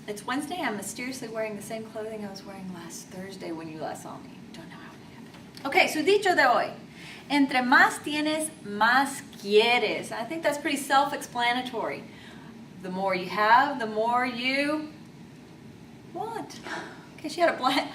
It's Wednesday. I'm mysteriously wearing the same clothing I was wearing last Thursday when you last saw me. Don't know how it happened. Okay, su dicho de hoy. Entre más tienes, más quieres. I think that's pretty self-explanatory. The more you have, the more you want. Okay, she had a blank.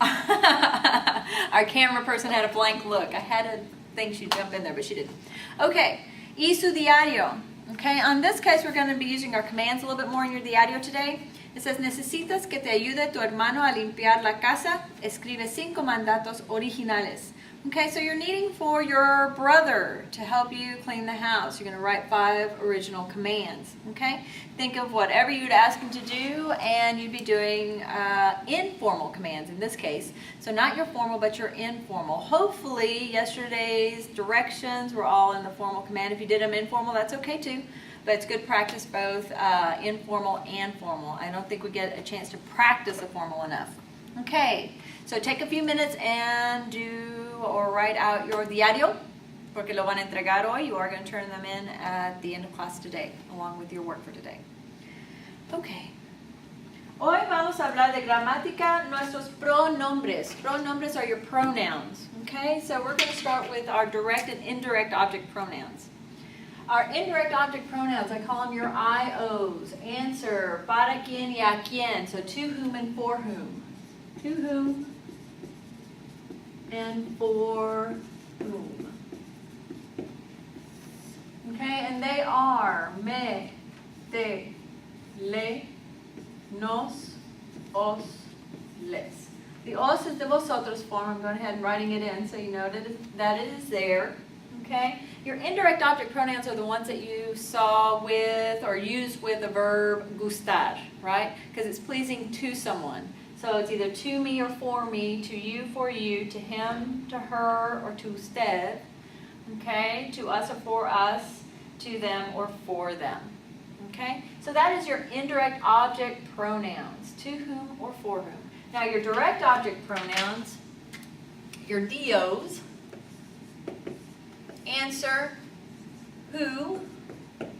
Our camera person had a blank look. I had to think she'd jump in there, but she didn't. Okay, y su diario. Okay, on this case, we're going to be using our commands a little bit more in your diario today. It says, necesitas que te ayude tu hermano a limpiar la casa. Escribe 5 mandatos originales. Okay, so you're needing for your brother to help you clean the house. You're going to write 5 original commands. Okay, think of whatever you'd ask him to do, and you'd be doing informal commands in this case. So not your formal, but your informal. Hopefully, yesterday's directions were all in the formal command. If you did them informal, that's okay too. But it's good practice both informal and formal. I don't think we get a chance to practice a formal enough. Okay, so take a few minutes and do or write out your diario, porque lo van a entregar hoy. You are going to turn them in at the end of class today, along with your work for today. Okay. Hoy vamos a hablar de gramática, nuestros pronombres. Pronombres are your pronouns. Okay, so we're going to start with our direct and indirect object pronouns. Our indirect object pronouns, I call them your IOs. Answer, para quién y a quién. So to whom and for whom. To whom and for whom. Okay, and they are me, te, le, nos, os, les. The os is the vosotros form. I'm going ahead and writing it in so you know that it is there. Okay? Your indirect object pronouns are the ones that you saw with or used with the verb gustar, right? Because it's pleasing to someone. So it's either to me or for me, to you, for you, to him, to her, or to usted. Okay? To us or for us, to them or for them. Okay? So that is your indirect object pronouns, to whom or for whom. Now your direct object pronouns, your DOs, answer who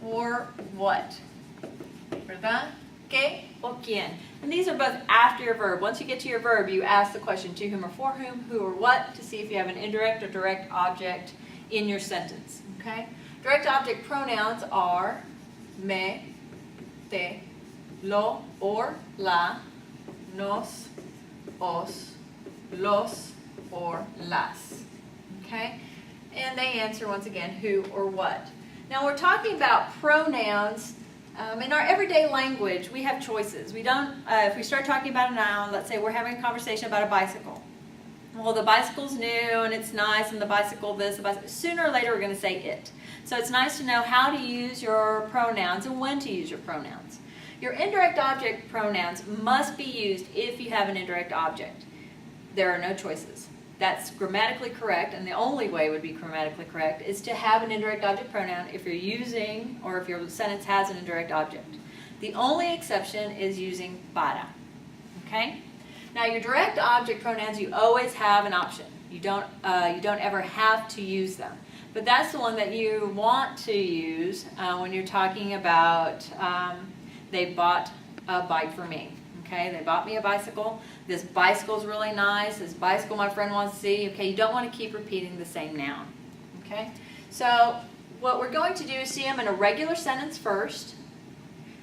or what. ¿Verdad? ¿Qué o quién? And these are both after your verb. Once you get to your verb, you ask the question to whom or for whom, who or what, to see if you have an indirect or direct object in your sentence. Okay? Direct object pronouns are me, te, lo or la, nos, os, los, or las. Okay? And they answer, once again, who or what. Now, we're talking about pronouns. In our everyday language, we have choices. We don't, if we start talking about a noun, let's say we're having a conversation about a bicycle. Well, the bicycle's new and it's nice, and the bicycle this, the bicycle. Sooner or later, we're going to say it. So it's nice to know how to use your pronouns and when to use your pronouns. Your indirect object pronouns must be used if you have an indirect object. There are no choices. That's grammatically correct, and the only way would be grammatically correct is to have an indirect object pronoun if you're using or if your sentence has an indirect object. The only exception is using para. Okay? Now your direct object pronouns, you always have an option. You don't ever have to use them. But that's the one that you want to use when you're talking about they bought a bike for me. Okay, they bought me a bicycle. This bicycle's really nice. This bicycle my friend wants to see. Okay, you don't want to keep repeating the same noun. Okay, so what we're going to do is see them in a regular sentence first,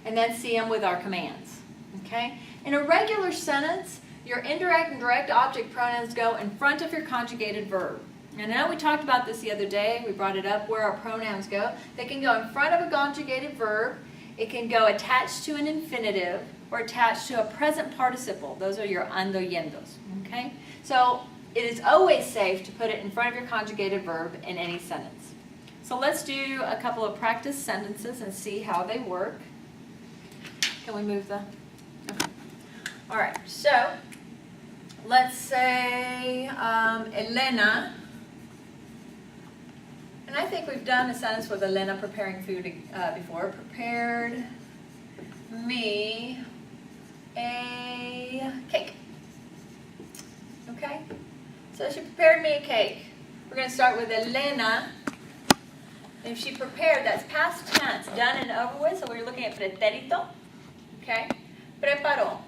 and then see them with our commands. Okay, in a regular sentence, your indirect and direct object pronouns go in front of your conjugated verb. And I know we talked about this the other day. We brought it up where our pronouns go. They can go in front of a conjugated verb. It can go attached to an infinitive or attached to a present participle. Those are your ando yendos. Okay? So it is always safe to put it in front of your conjugated verb in any sentence. So let's do a couple of practice sentences and see how they work. Can we move the... Okay. All right, so let's say Elena, and I think we've done a sentence with Elena preparing food before. Prepared me a cake. Okay? So she prepared me a cake. We're going to start with Elena. If she prepared, that's past tense, done and over with, so we're looking at pretérito. Okay? preparó.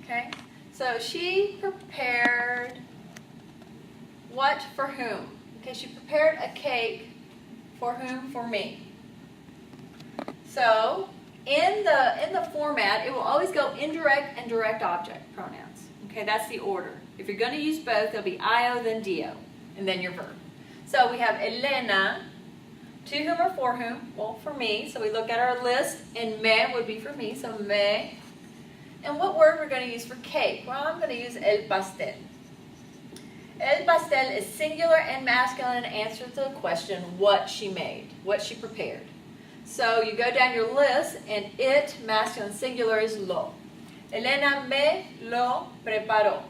Okay, so she prepared what for whom? Okay, she prepared a cake for whom? For me. So in the format, it will always go indirect and direct object pronouns. Okay, that's the order. If you're going to use both, there'll be io, then dio, and then your verb. So we have Elena, to whom or for whom? Well, for me. So we look at our list, and me would be for me, so me. And what word we're going to use for cake? Well, I'm going to use el pastel. El pastel is singular and masculine and answers the question what she made, what she prepared. So you go down your list, and it, masculine singular, is lo. Elena me lo preparó.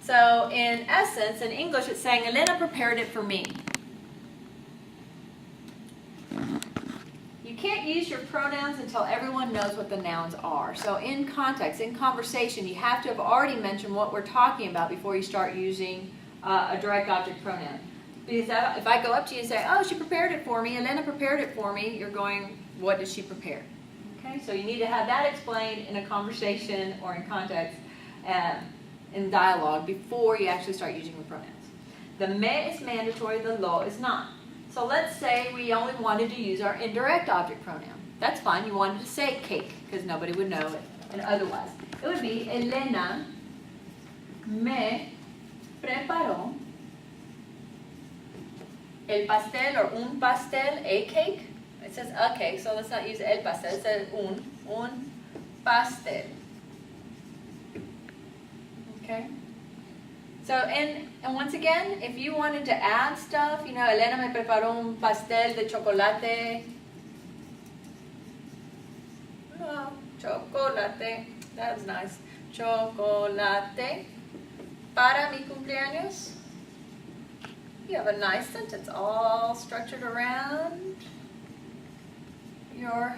So in essence, in English, it's saying Elena prepared it for me. You can't use your pronouns until everyone knows what the nouns are. So in context, in conversation, you have to have already mentioned what we're talking about before you start using a direct object pronoun. Because if I go up to you and say, oh, she prepared it for me, Elena prepared it for me, you're going, what did she prepare? Okay, so you need to have that explained in a conversation or in context, in dialogue, before you actually start using the pronouns. The me is mandatory, the lo is not. So let's say we only wanted to use our indirect object pronoun. That's fine. You wanted to say cake because nobody would know it. And otherwise, it would be Elena me preparó el pastel or un pastel, a cake. It says a cake, so let's not use el pastel. It says un pastel. Okay. So, and once again, if you wanted to add stuff, you know, Elena me preparó un pastel de chocolate. Oh, chocolate. That was nice. Chocolate para mi cumpleaños. You have a nice sentence all structured around your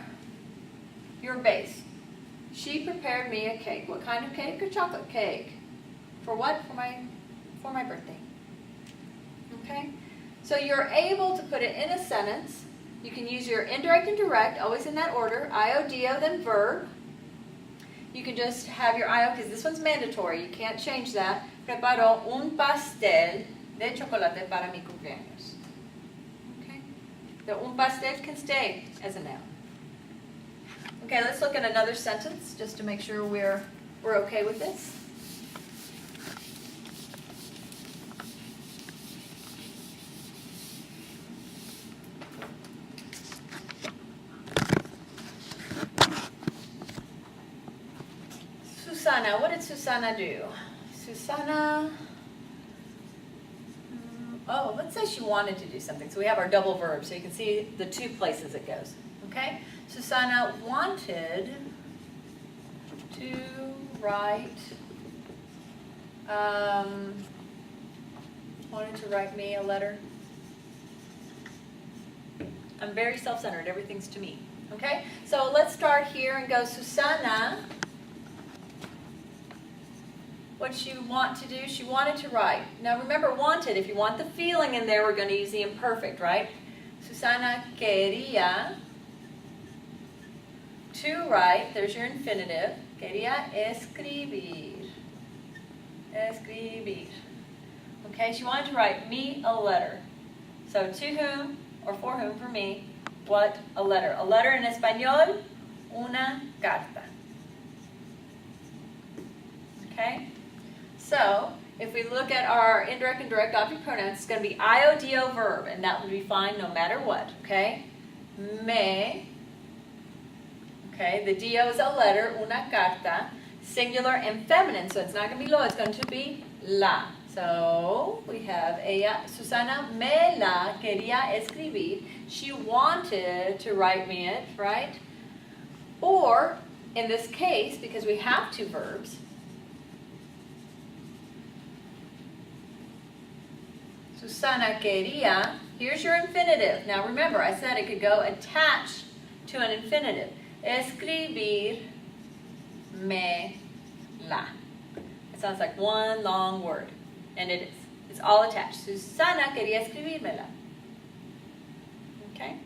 base. She prepared me a cake. What kind of cake? A chocolate cake. For what? For my birthday. Okay? So you're able to put it in a sentence. You can use your indirect and direct, always in that order. Io, dio, then verb. You can just have your io, because this one's mandatory. You can't change that. Preparó un pastel de chocolate para mi cumpleaños. Okay? The un pastel can stay as a noun. Okay, let's look at another sentence just to make sure we're okay with this. Susana, what did Susana do? Susana, oh, let's say she wanted to do something. So we have our double verb, so you can see the two places it goes. Okay? Susana wanted to write, me a letter. I'm very self-centered. Everything's to me. Okay? So let's start here and go, Susana, what did she want to do? She wanted to write. Now remember, wanted, if you want the feeling in there, we're going to use the imperfect, right? Susana quería to write, there's your infinitive. Quería escribir. Escribir. Okay, she wanted to write me a letter. So to whom or for whom, for me, what? A letter. A letter in español, una carta. Okay? So, if we look at our indirect and direct object pronouns, it's going to be io, dio, verb, and that would be fine no matter what, okay? Me, okay, the dio is a letter, una carta, singular and feminine, so it's not going to be lo, it's going to be la. So, we have ella, Susana me la quería escribir. She wanted to write me it, right? Or, in this case, because we have two verbs, Susana quería, here's your infinitive. Now remember, I said it could go attached to an infinitive. Escribir me la. It sounds like one long word, and it is. It's all attached. Susana quería escribírmela. Okay?